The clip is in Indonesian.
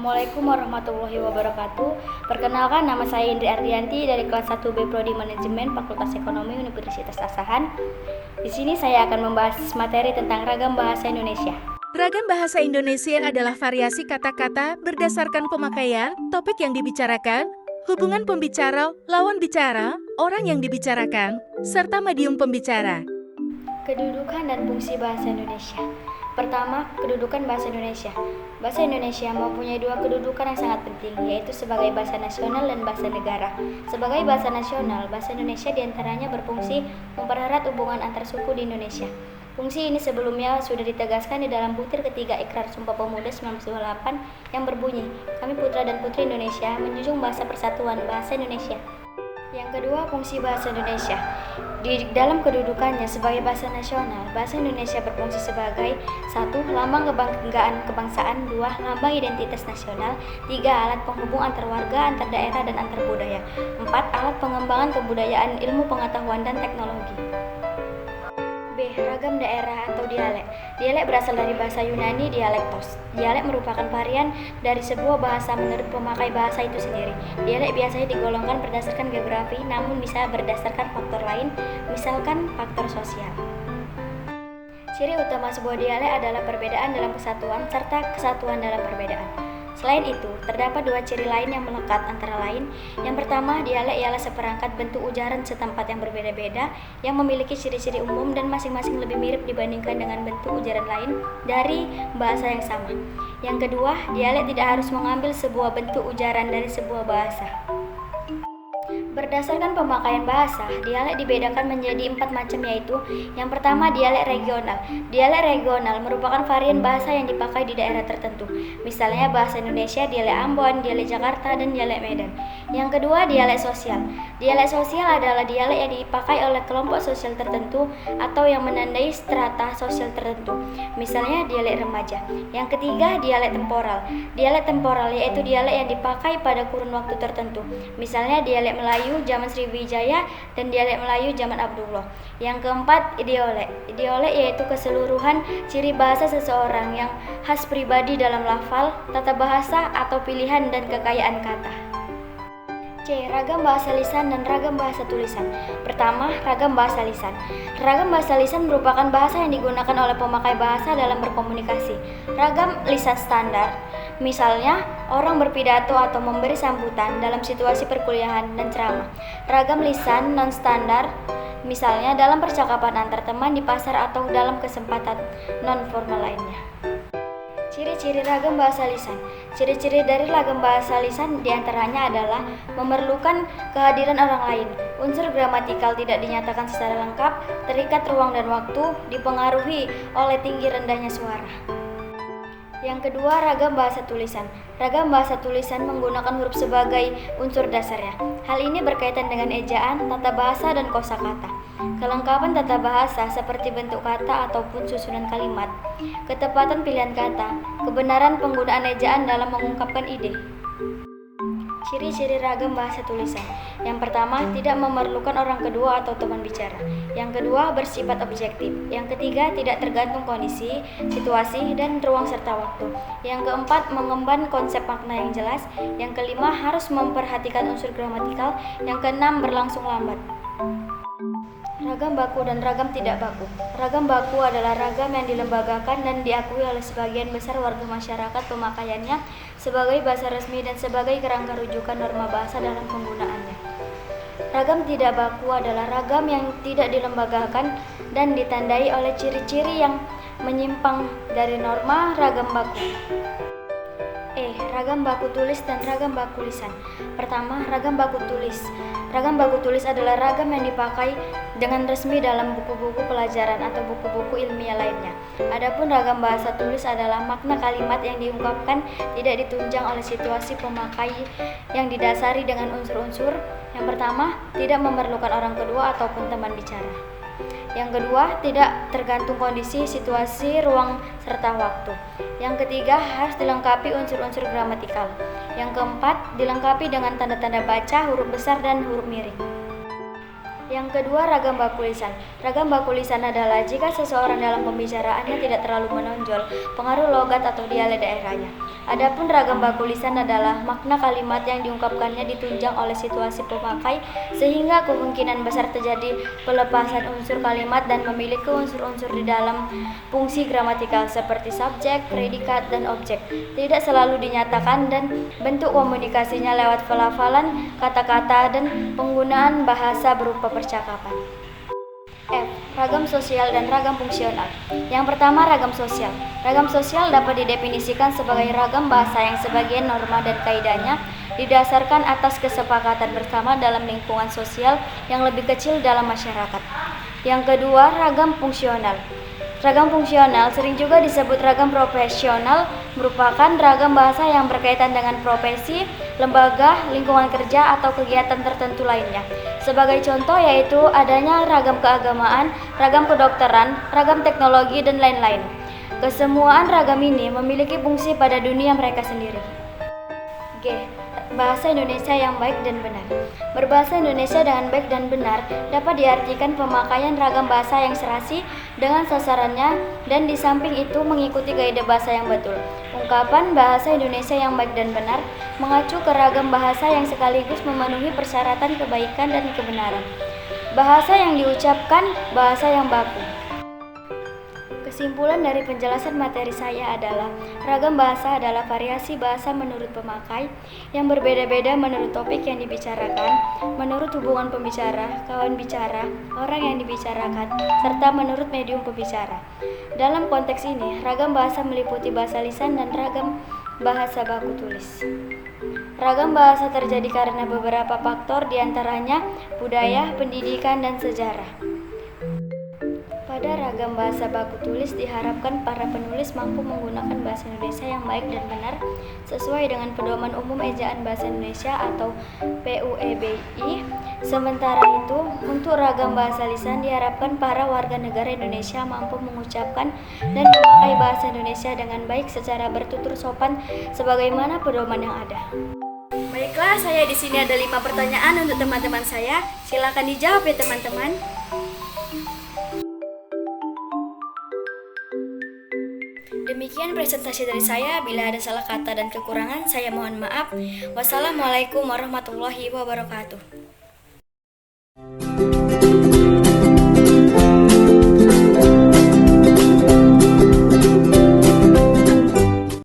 Assalamualaikum warahmatullahi wabarakatuh. Perkenalkan, nama saya Indri Ardianti dari kelas 1B Prodi Manajemen Fakultas Ekonomi Universitas Asahan. Di sini saya akan membahas materi tentang ragam bahasa Indonesia. Ragam bahasa Indonesia adalah variasi kata-kata berdasarkan pemakaian, topik yang dibicarakan, hubungan pembicara, lawan bicara, orang yang dibicarakan, serta medium pembicara. Kedudukan dan fungsi bahasa Indonesia. Pertama, kedudukan bahasa Indonesia. Bahasa Indonesia mempunyai dua kedudukan yang sangat penting, yaitu sebagai bahasa nasional dan bahasa negara. Sebagai bahasa nasional, bahasa Indonesia diantaranya berfungsi mempererat hubungan antar suku di Indonesia. Fungsi ini sebelumnya sudah ditegaskan di dalam butir ketiga Ikrar Sumpah Pemuda 1928 yang berbunyi, "Kami putra dan putri Indonesia menjunjung bahasa persatuan bahasa Indonesia." Yang kedua, fungsi bahasa Indonesia. Di dalam kedudukannya sebagai bahasa nasional, bahasa Indonesia berfungsi sebagai 1. Lambang kebanggaan kebangsaan, 2. Lambang identitas nasional, 3. Alat penghubung antar warga, antar daerah, dan antar budaya, 4. Alat pengembangan kebudayaan, ilmu pengetahuan, dan teknologi. B. Ragam daerah atau dialek. Dialek berasal dari bahasa Yunani dialektos. Dialek merupakan varian dari sebuah bahasa menurut pemakai bahasa itu sendiri. Dialek biasanya digolongkan berdasarkan geografi, namun bisa berdasarkan faktor lain, misalkan faktor sosial. Ciri utama sebuah dialek adalah perbedaan dalam kesatuan serta kesatuan dalam perbedaan. Selain itu, terdapat dua ciri lain yang melekat, antara lain, yang pertama, dialek ialah seperangkat bentuk ujaran setempat yang berbeda-beda yang memiliki ciri-ciri umum dan masing-masing lebih mirip dibandingkan dengan bentuk ujaran lain dari bahasa yang sama. Yang kedua, dialek tidak harus mengambil sebuah bentuk ujaran dari sebuah bahasa. Berdasarkan pemakaian bahasa, dialek dibedakan menjadi 4 macam, yaitu yang pertama, dialek regional. Dialek regional merupakan varian bahasa yang dipakai di daerah tertentu. Misalnya bahasa Indonesia, dialek Ambon, dialek Jakarta, dan dialek Medan. Yang kedua, dialek sosial. Dialek sosial adalah dialek yang dipakai oleh kelompok sosial tertentu atau yang menandai strata sosial tertentu. Misalnya dialek remaja. Yang ketiga, dialek temporal. Dialek temporal yaitu dialek yang dipakai pada kurun waktu tertentu. Misalnya dialek Melayu zaman Sriwijaya dan dialek Melayu zaman Abdullah. Yang keempat, ideolek. Ideolek yaitu keseluruhan ciri bahasa seseorang yang khas pribadi dalam lafal, tata bahasa, atau pilihan dan kekayaan kata. C. Ragam bahasa lisan dan ragam bahasa tulisan. Pertama, ragam bahasa lisan. Ragam bahasa lisan merupakan bahasa yang digunakan oleh pemakai bahasa dalam berkomunikasi. Ragam lisan standar, misalnya orang berpidato atau memberi sambutan dalam situasi perkuliahan dan ceramah. Ragam lisan non standar, misalnya dalam percakapan antar teman di pasar atau dalam kesempatan non formal lainnya. Ciri-ciri ragam bahasa lisan. Ciri-ciri dari ragam bahasa lisan diantaranya adalah memerlukan kehadiran orang lain, unsur gramatikal tidak dinyatakan secara lengkap, terikat ruang dan waktu, dipengaruhi oleh tinggi rendahnya suara. Yang kedua, ragam bahasa tulisan. Ragam bahasa tulisan menggunakan huruf sebagai unsur dasarnya. Hal ini berkaitan dengan ejaan, tata bahasa, dan kosakata. Kelengkapan tata bahasa seperti bentuk kata ataupun susunan kalimat, ketepatan pilihan kata, kebenaran penggunaan ejaan dalam mengungkapkan ide. Ciri-ciri ragam bahasa tulisan. Yang pertama, tidak memerlukan orang kedua atau teman bicara. Yang kedua, bersifat objektif. Yang ketiga, tidak tergantung kondisi, situasi, dan ruang serta waktu. Yang keempat, mengemban konsep makna yang jelas. Yang kelima, harus memperhatikan unsur gramatikal. Yang keenam, berlangsung lambat. Ragam baku dan ragam tidak baku. Ragam baku adalah ragam yang dilembagakan dan diakui oleh sebagian besar warga masyarakat pemakaiannya sebagai bahasa resmi dan sebagai kerangka rujukan norma bahasa dalam penggunaannya. Ragam tidak baku adalah ragam yang tidak dilembagakan dan ditandai oleh ciri-ciri yang menyimpang dari norma ragam baku. Ragam baku tulis dan ragam baku lisan. Pertama, ragam baku tulis. Ragam baku tulis adalah ragam yang dipakai dengan resmi dalam buku-buku pelajaran atau buku-buku ilmiah lainnya. Adapun ragam bahasa tulis adalah makna kalimat yang diungkapkan tidak ditunjang oleh situasi pemakai yang didasari dengan unsur-unsur. Yang pertama, tidak memerlukan orang kedua ataupun teman bicara. Yang kedua, tidak tergantung kondisi, situasi, ruang, serta waktu. Yang ketiga, harus dilengkapi unsur-unsur gramatikal. Yang keempat, dilengkapi dengan tanda-tanda baca, huruf besar, dan huruf miring. Yang kedua, ragam baku lisan. Ragam baku lisan adalah jika seseorang dalam pembicaraannya tidak terlalu menonjol pengaruh logat atau dialek daerahnya. Adapun ragam baku lisan adalah makna kalimat yang diungkapkannya ditunjang oleh situasi pemakai sehingga kemungkinan besar terjadi pelepasan unsur kalimat dan memiliki unsur-unsur di dalam fungsi gramatikal seperti subjek, predikat, dan objek. Tidak selalu dinyatakan dan bentuk komunikasinya lewat pelafalan, kata-kata, dan penggunaan bahasa berupa percakapan. F. Ragam sosial dan ragam fungsional. Yang pertama, ragam sosial. Ragam sosial dapat didefinisikan sebagai ragam bahasa yang sebagian norma dan kaidahnya didasarkan atas kesepakatan bersama dalam lingkungan sosial yang lebih kecil dalam masyarakat. Yang kedua, ragam fungsional. Ragam fungsional sering juga disebut ragam profesional, merupakan ragam bahasa yang berkaitan dengan profesi, lembaga, lingkungan kerja, atau kegiatan tertentu lainnya. Sebagai contoh yaitu adanya ragam keagamaan, ragam kedokteran, ragam teknologi, dan lain-lain. Kesemuaan ragam ini memiliki fungsi pada dunia mereka sendiri. G. Bahasa Indonesia yang baik dan benar. Berbahasa Indonesia dengan baik dan benar dapat diartikan pemakaian ragam bahasa yang serasi dengan sasarannya dan di samping itu mengikuti kaidah bahasa yang betul. Ungkapan bahasa Indonesia yang baik dan benar mengacu ke ragam bahasa yang sekaligus memenuhi persyaratan kebaikan dan kebenaran. Bahasa yang diucapkan, bahasa yang baku. Kesimpulan dari penjelasan materi saya adalah ragam bahasa adalah variasi bahasa menurut pemakai yang berbeda-beda menurut topik yang dibicarakan, menurut hubungan pembicara, kawan bicara, orang yang dibicarakan, serta menurut medium pembicara. Dalam konteks ini, ragam bahasa meliputi bahasa lisan dan ragam bahasa baku tulis. Ragam bahasa terjadi karena beberapa faktor diantaranya budaya, pendidikan, dan sejarah. Pada ragam bahasa baku tulis diharapkan para penulis mampu menggunakan bahasa Indonesia yang baik dan benar sesuai dengan Pedoman Umum Ejaan Bahasa Indonesia atau PUEBI. Sementara itu, untuk ragam bahasa lisan diharapkan para warga negara Indonesia mampu mengucapkan dan memakai bahasa Indonesia dengan baik secara bertutur sopan sebagaimana pedoman yang ada. Baiklah, saya di sini ada 5 pertanyaan untuk teman-teman saya. Silakan dijawab ya teman-teman. Demikian presentasi dari saya. Bila ada salah kata dan kekurangan, saya mohon maaf. Wassalamualaikum warahmatullahi wabarakatuh.